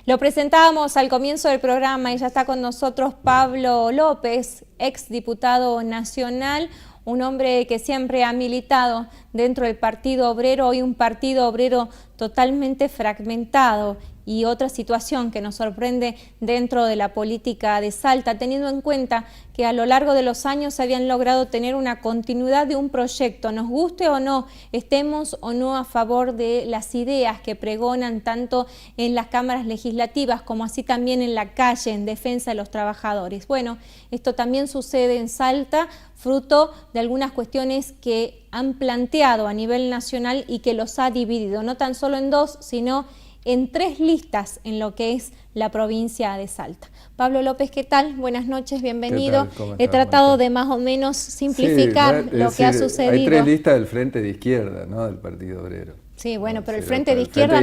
Lo presentábamos al comienzo del programa y ya está con nosotros Pablo López, ex diputado nacional, un hombre que siempre ha militado dentro del Partido Obrero, hoy un Partido Obrero totalmente fragmentado. Y otra situación que nos sorprende dentro de la política de Salta, teniendo en cuenta que a lo largo de los años se habían logrado tener una continuidad de un proyecto, nos guste o no, estemos o no a favor de las ideas que pregonan tanto en las cámaras legislativas como así también en la calle en defensa de los trabajadores. Bueno, esto también sucede en Salta, fruto de algunas cuestiones que han planteado a nivel nacional y que los ha dividido, no tan solo en dos, sino en 3 listas en lo que es la provincia de Salta. Pablo López, ¿qué tal? Buenas noches, bienvenido. He tratado de más o menos simplificar lo que ha sucedido. Hay 3 listas del Frente de Izquierda, ¿no? Del Partido Obrero. Sí, bueno, pero el Frente de Izquierda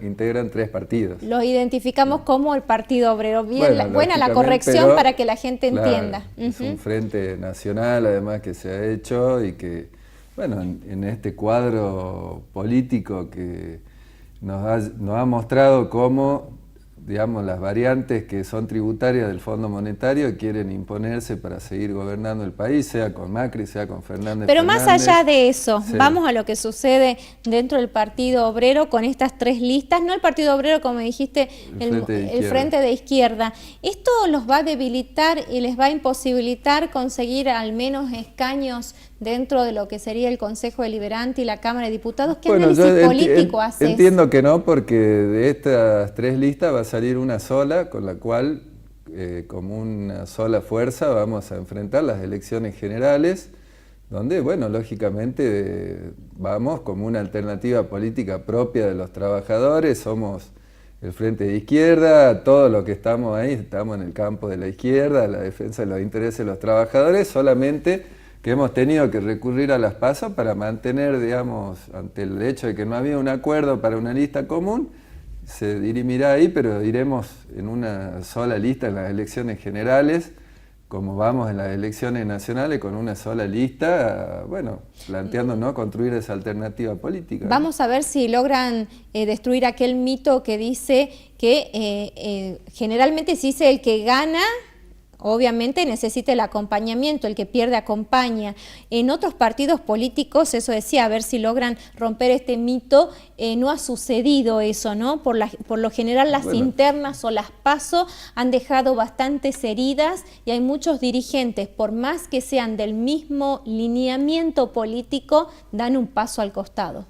integran 3 partidos. Los identificamos como el Partido Obrero. Bien, buena la corrección para que la gente entienda. Es un frente nacional, además, que se ha hecho y que, bueno, en este cuadro político que nos ha mostrado cómo, digamos, las variantes que son tributarias del Fondo Monetario quieren imponerse para seguir gobernando el país, sea con Macri, sea con Fernández. Pero más allá de eso, sí, vamos a lo que sucede dentro del Partido Obrero con estas 3 listas, no el Partido Obrero, como dijiste, el Frente de Izquierda. ¿Esto los va a debilitar y les va a imposibilitar conseguir al menos escaños dentro de lo que sería el Consejo Deliberante y la Cámara de Diputados? ¿Qué análisis político haces? Entiendo que no, porque de estas 3 listas va a salir una sola, con la cual, como una sola fuerza, vamos a enfrentar las elecciones generales, donde, bueno, lógicamente vamos como una alternativa política propia de los trabajadores, somos el Frente de Izquierda, todos los que estamos ahí, estamos en el campo de la izquierda, la defensa de los intereses de los trabajadores, solamente que hemos tenido que recurrir a las PASO para mantener, digamos, ante el hecho de que no había un acuerdo para una lista común, se dirimirá ahí, pero iremos en una sola lista en las elecciones generales, como vamos en las elecciones nacionales con una sola lista, bueno, planteando no construir esa alternativa política. Vamos a ver si logran destruir aquel mito que dice que generalmente se dice el que gana, obviamente necesita el acompañamiento, el que pierde acompaña. En otros partidos políticos, eso decía, a ver si logran romper este mito, no ha sucedido eso, ¿no? Por lo general las internas o las PASO han dejado bastantes heridas y hay muchos dirigentes, por más que sean del mismo lineamiento político, dan un paso al costado.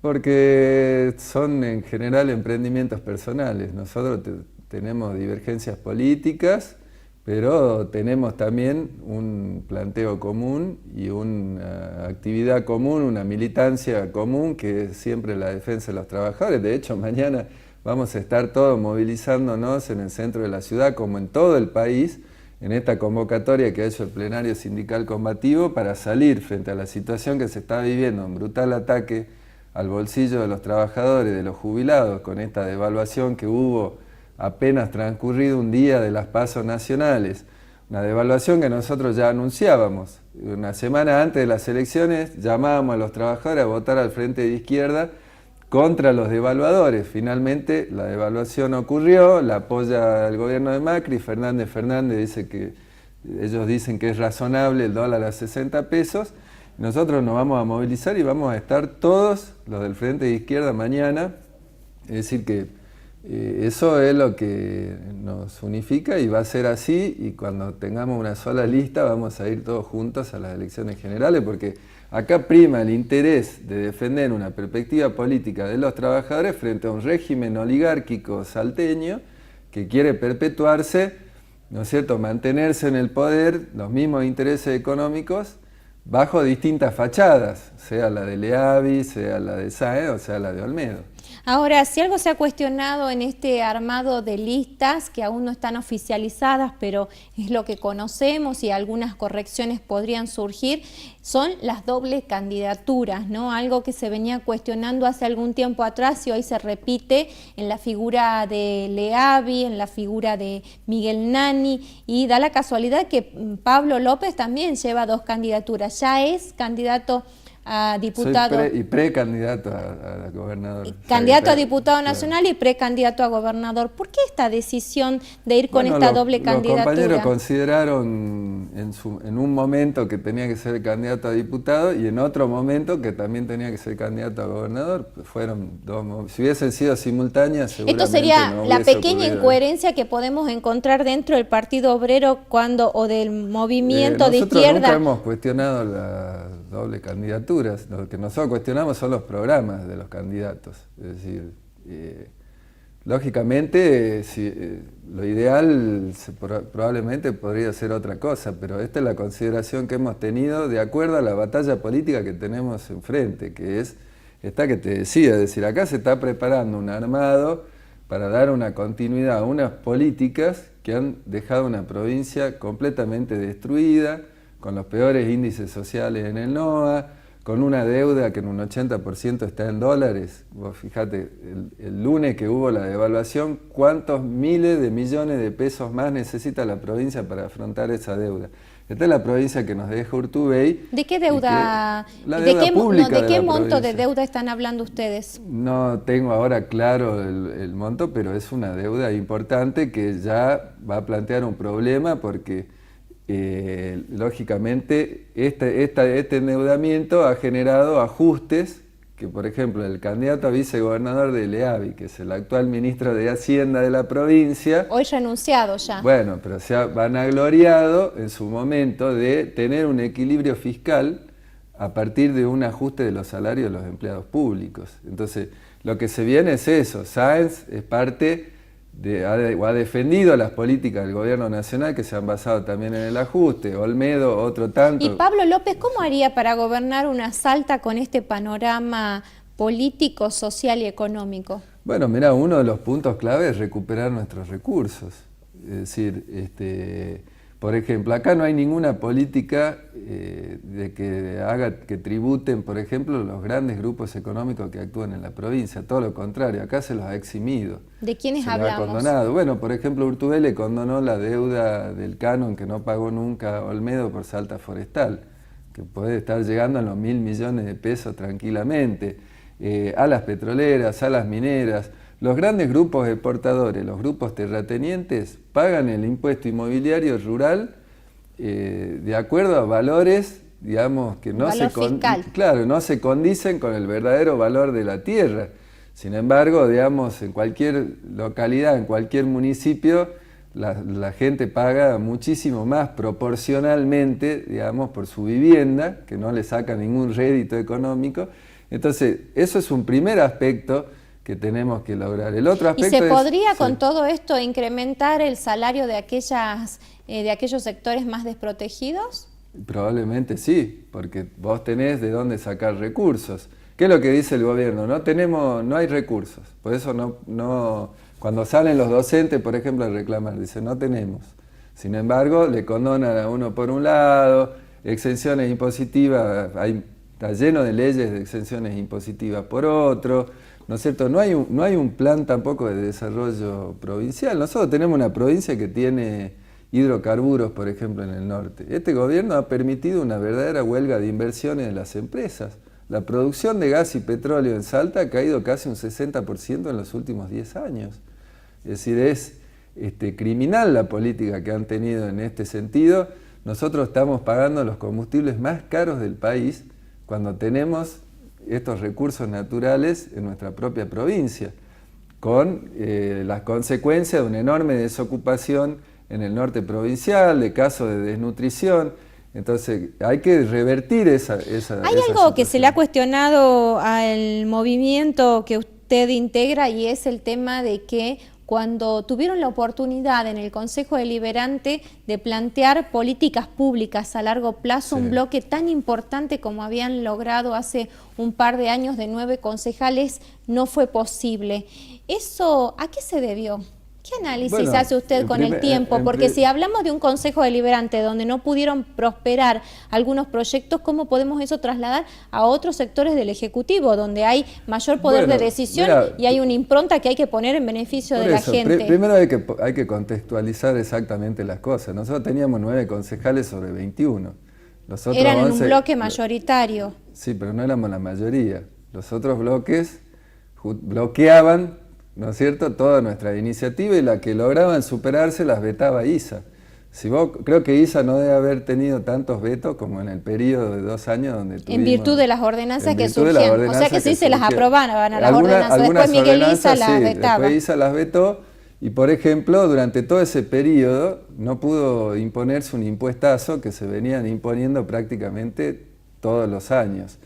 Porque son en general emprendimientos personales. Nosotros tenemos divergencias políticas, pero tenemos también un planteo común y una actividad común, una militancia común que es siempre la defensa de los trabajadores. De hecho, mañana vamos a estar todos movilizándonos en el centro de la ciudad, como en todo el país, en esta convocatoria que ha hecho el plenario sindical combativo para salir frente a la situación que se está viviendo, un brutal ataque al bolsillo de los trabajadores, de los jubilados, con esta devaluación que hubo apenas transcurrido un día de las PASO nacionales, una devaluación que nosotros ya anunciábamos. Una semana antes de las elecciones llamábamos a los trabajadores a votar al Frente de Izquierda contra los devaluadores. Finalmente la devaluación ocurrió, la apoya el gobierno de Macri, Fernández dice que, ellos dicen que es razonable el dólar a 60 pesos, nosotros nos vamos a movilizar y vamos a estar todos los del Frente de Izquierda mañana, es decir que eso es lo que nos unifica y va a ser así, y cuando tengamos una sola lista vamos a ir todos juntos a las elecciones generales, porque acá prima el interés de defender una perspectiva política de los trabajadores frente a un régimen oligárquico salteño que quiere perpetuarse, ¿no es cierto?, mantenerse en el poder, los mismos intereses económicos, bajo distintas fachadas, sea la de Leavi, sea la de Sáenz o sea la de Olmedo. Ahora, si algo se ha cuestionado en este armado de listas, que aún no están oficializadas, pero es lo que conocemos y algunas correcciones podrían surgir, son las dobles candidaturas, ¿no? Algo que se venía cuestionando hace algún tiempo atrás y hoy se repite en la figura de Leavi, en la figura de Miguel Nani, y da la casualidad que Pablo López también lleva 2 candidaturas, ya es candidato a diputado. Soy precandidato a gobernador. Candidato a diputado nacional y precandidato a gobernador. ¿Por qué esta decisión de ir con esta doble candidatura? Los compañeros consideraron en un momento que tenía que ser candidato a diputado y en otro momento que también tenía que ser candidato a gobernador. Fueron dos. Si hubiesen sido simultáneas, seguramente esto sería no la hubiese pequeña ocurrido. Incoherencia que podemos encontrar dentro del Partido Obrero o del movimiento de Nosotros izquierda. nunca hemos cuestionado la doble candidaturas. Lo que nosotros cuestionamos son los programas de los candidatos. Es decir, lógicamente lo ideal probablemente podría ser otra cosa, pero esta es la consideración que hemos tenido de acuerdo a la batalla política que tenemos enfrente, que es esta que te decía, es decir, acá se está preparando un armado para dar una continuidad a unas políticas que han dejado una provincia completamente destruida, con los peores índices sociales en el NOA, con una deuda que en un 80% está en dólares. Vos fijate, el lunes que hubo la devaluación, ¿cuántos miles de millones de pesos más necesita la provincia para afrontar esa deuda? Esta es la provincia que nos deja Urtubey. ¿De qué deuda? ¿De qué monto de deuda están hablando ustedes? No tengo ahora claro el monto, pero es una deuda importante que ya va a plantear un problema porque lógicamente este endeudamiento ha generado ajustes que, por ejemplo, el candidato a vicegobernador de Leavi, que es el actual ministro de Hacienda de la provincia, hoy renunciado ya. Bueno, pero se ha vanagloriado en su momento de tener un equilibrio fiscal a partir de un ajuste de los salarios de los empleados públicos. Entonces, lo que se viene es eso. Sáenz es parte ha defendido las políticas del gobierno nacional que se han basado también en el ajuste. Olmedo, otro tanto. Y Pablo López, ¿cómo haría para gobernar una Salta con este panorama político, social y económico? Bueno, mira, uno de los puntos clave es recuperar nuestros recursos. Es decir, por ejemplo, acá no hay ninguna política de que haga que tributen, por ejemplo, los grandes grupos económicos que actúan en la provincia. Todo lo contrario, acá se los ha eximido. ¿De quiénes se hablamos? Los ha condonado. Bueno, por ejemplo, Urtubey le condonó la deuda del canon que no pagó nunca Olmedo por Salta Forestal, que puede estar llegando a los 1.000 millones de pesos tranquilamente, a las petroleras, a las mineras. Los grandes grupos exportadores, los grupos terratenientes, pagan el impuesto inmobiliario rural de acuerdo a valores, digamos, que no no se condicen con el verdadero valor de la tierra. Sin embargo, digamos, en cualquier localidad, en cualquier municipio, la gente paga muchísimo más proporcionalmente, digamos, por su vivienda, que no le saca ningún rédito económico. Entonces, eso es un primer aspecto que tenemos que lograr. El otro aspecto ¿Y se podría con todo esto incrementar el salario de aquellos sectores más desprotegidos? Probablemente sí, porque vos tenés de dónde sacar recursos. ¿Qué es lo que dice el gobierno? No hay recursos. Por eso cuando salen los docentes, por ejemplo, a reclamar, dicen no tenemos. Sin embargo, le condonan a uno por un lado, exenciones impositivas, está lleno de leyes de exenciones impositivas por otro. ¿No es cierto? No hay un plan tampoco de desarrollo provincial. Nosotros tenemos una provincia que tiene hidrocarburos, por ejemplo, en el norte. Este gobierno ha permitido una verdadera huelga de inversiones de las empresas. La producción de gas y petróleo en Salta ha caído casi un 60% en los últimos 10 años. Es decir, es criminal la política que han tenido en este sentido. Nosotros estamos pagando los combustibles más caros del país cuando tenemos estos recursos naturales en nuestra propia provincia, con las consecuencias de una enorme desocupación en el norte provincial, de casos de desnutrición. Entonces hay que revertir esa ¿Hay algo que se le ha cuestionado al movimiento que usted integra y es el tema de que cuando tuvieron la oportunidad en el Consejo Deliberante de plantear políticas públicas a largo plazo, un bloque tan importante como habían logrado hace un par de años de 9 concejales, no fue posible? ¿Eso a qué se debió? ¿Qué análisis hace usted con el tiempo? Porque si hablamos de un Consejo Deliberante donde no pudieron prosperar algunos proyectos, ¿cómo podemos eso trasladar a otros sectores del Ejecutivo, donde hay mayor poder de decisión y hay una impronta que hay que poner en beneficio de la gente? Primero hay que contextualizar exactamente las cosas. Nosotros teníamos 9 concejales sobre 21. Eran en un bloque mayoritario. Sí, pero no éramos la mayoría. Los otros bloques bloqueaban, ¿no es cierto?, toda nuestra iniciativa, y la que lograban superarse las vetaba ISA. Creo que ISA no debe haber tenido tantos vetos como en el periodo de 2 años donde tuvimos... En virtud de las ordenanzas que surgían. O sea que sí se las aprobaban a las ordenanzas. Después Miguel Isa las vetaba. Después ISA las vetó, y por ejemplo, durante todo ese periodo no pudo imponerse un impuestazo que se venían imponiendo prácticamente todos los años.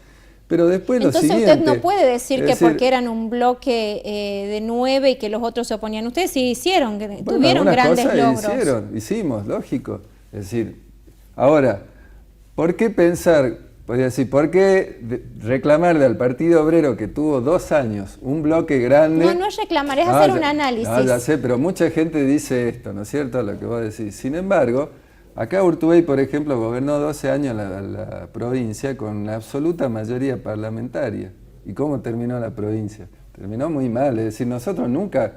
Pero después entonces lo siguiente, usted no puede decir que porque eran un bloque de 9 y que los otros se oponían. Ustedes sí hicieron, tuvieron grandes logros. Hicimos, lógico. Es decir, ahora, ¿por qué pensar, podría decir, por qué reclamarle al Partido Obrero, que tuvo 2 años, un bloque grande? No, no es reclamar, es hacer un análisis. No, ya sé, pero mucha gente dice esto, ¿no es cierto?, lo que vos decís. Sin embargo, acá Urtubey, por ejemplo, gobernó 12 años la provincia con una absoluta mayoría parlamentaria. ¿Y cómo terminó la provincia? Terminó muy mal, es decir, nosotros nunca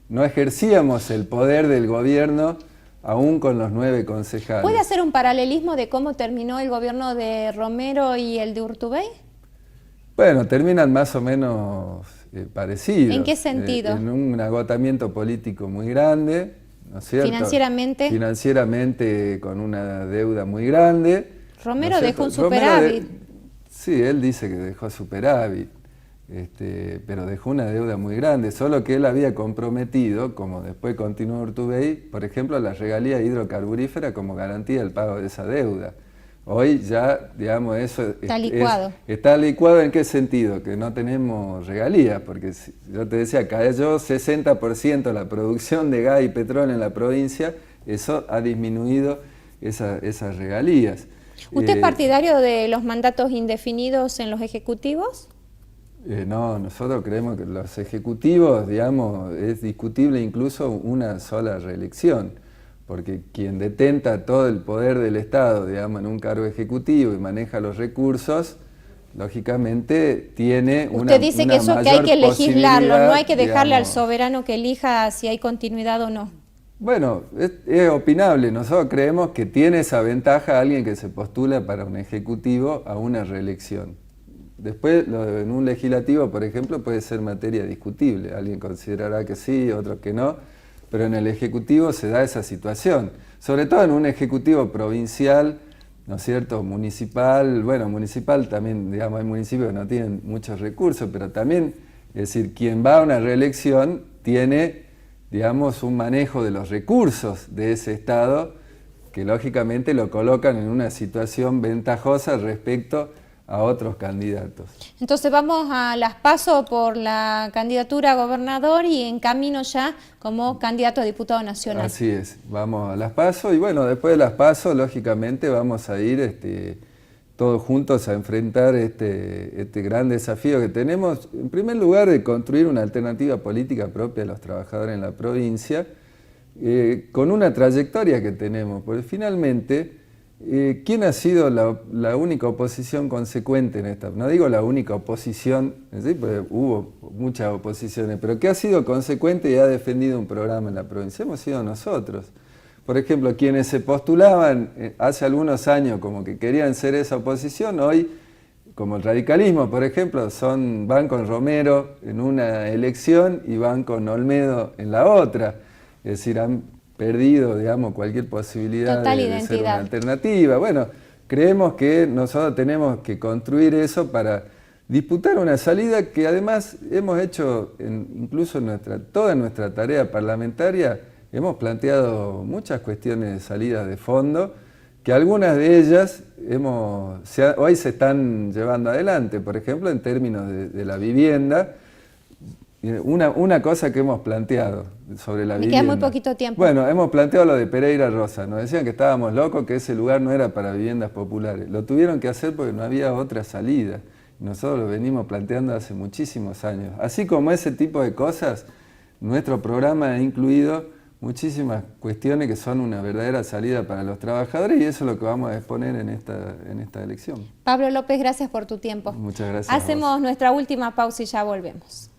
no ejercíamos el poder del gobierno, aún con los 9 concejales. ¿Puede hacer un paralelismo de cómo terminó el gobierno de Romero y el de Urtubey? Bueno, terminan más o menos parecidos. ¿En qué sentido? En un agotamiento político muy grande, ¿no es cierto? Financieramente. Financieramente, con una deuda muy grande. Romero ¿no dejó un superávit. Sí, él dice que dejó superávit, pero dejó una deuda muy grande, solo que él había comprometido, como después continuó Urtubey, por ejemplo, la regalía hidrocarburífera como garantía del pago de esa deuda. Hoy ya, digamos, eso está licuado. Está licuado. ¿En qué sentido? Que no tenemos regalías, porque yo te decía, cayó 60% la producción de gas y petróleo en la provincia, eso ha disminuido esas regalías. ¿Usted es partidario de los mandatos indefinidos en los ejecutivos? No, nosotros creemos que los ejecutivos, digamos, es discutible incluso una sola reelección, porque quien detenta todo el poder del Estado, digamos, en un cargo ejecutivo y maneja los recursos, lógicamente tiene una Usted dice que eso que hay que legislarlo, no hay que dejarle, digamos, al soberano que elija si hay continuidad o no. Bueno, es opinable. Nosotros creemos que tiene esa ventaja alguien que se postula para un ejecutivo a una reelección. Después, en un legislativo, por ejemplo, puede ser materia discutible. Alguien considerará que sí, otro que no, pero en el ejecutivo se da esa situación. Sobre todo en un ejecutivo provincial, ¿no es cierto?, municipal. Bueno, municipal también, digamos, hay municipios que no tienen muchos recursos, pero también, es decir, quien va a una reelección tiene, digamos, un manejo de los recursos de ese Estado que lógicamente lo colocan en una situación ventajosa respecto a otros candidatos. Entonces vamos a las PASO por la candidatura a gobernador y en camino ya como candidato a diputado nacional. Así es, vamos a las PASO y bueno, después de las PASO lógicamente vamos a ir todos juntos a enfrentar este gran desafío que tenemos, en primer lugar, de construir una alternativa política propia de los trabajadores en la provincia, con una trayectoria que tenemos, porque finalmente, ¿quién ha sido la única oposición consecuente en esta? No digo la única oposición, ¿sí? Porque hubo muchas oposiciones, pero que ha sido consecuente y ha defendido un programa en la provincia. Hemos sido nosotros. Por ejemplo, quienes se postulaban hace algunos años como que querían ser esa oposición, hoy, como el radicalismo, por ejemplo, van con Romero en una elección y van con Olmedo en la otra. Es decir, han perdido, digamos, cualquier posibilidad de ser una alternativa. Bueno, creemos que nosotros tenemos que construir eso para disputar una salida que además hemos hecho, incluso en toda nuestra tarea parlamentaria, hemos planteado muchas cuestiones de salida de fondo, que algunas de ellas hoy se están llevando adelante, por ejemplo, en términos de la vivienda. Una cosa que hemos planteado sobre la vivienda. Me queda muy poquito tiempo. Bueno, hemos planteado lo de Pereira Rosa. Nos decían que estábamos locos, que ese lugar no era para viviendas populares. Lo tuvieron que hacer porque no había otra salida. Nosotros lo venimos planteando hace muchísimos años. Así como ese tipo de cosas, nuestro programa ha incluido muchísimas cuestiones que son una verdadera salida para los trabajadores y eso es lo que vamos a exponer en esta elección. Pablo López, gracias por tu tiempo. Muchas gracias. Hacemos nuestra última pausa y ya volvemos.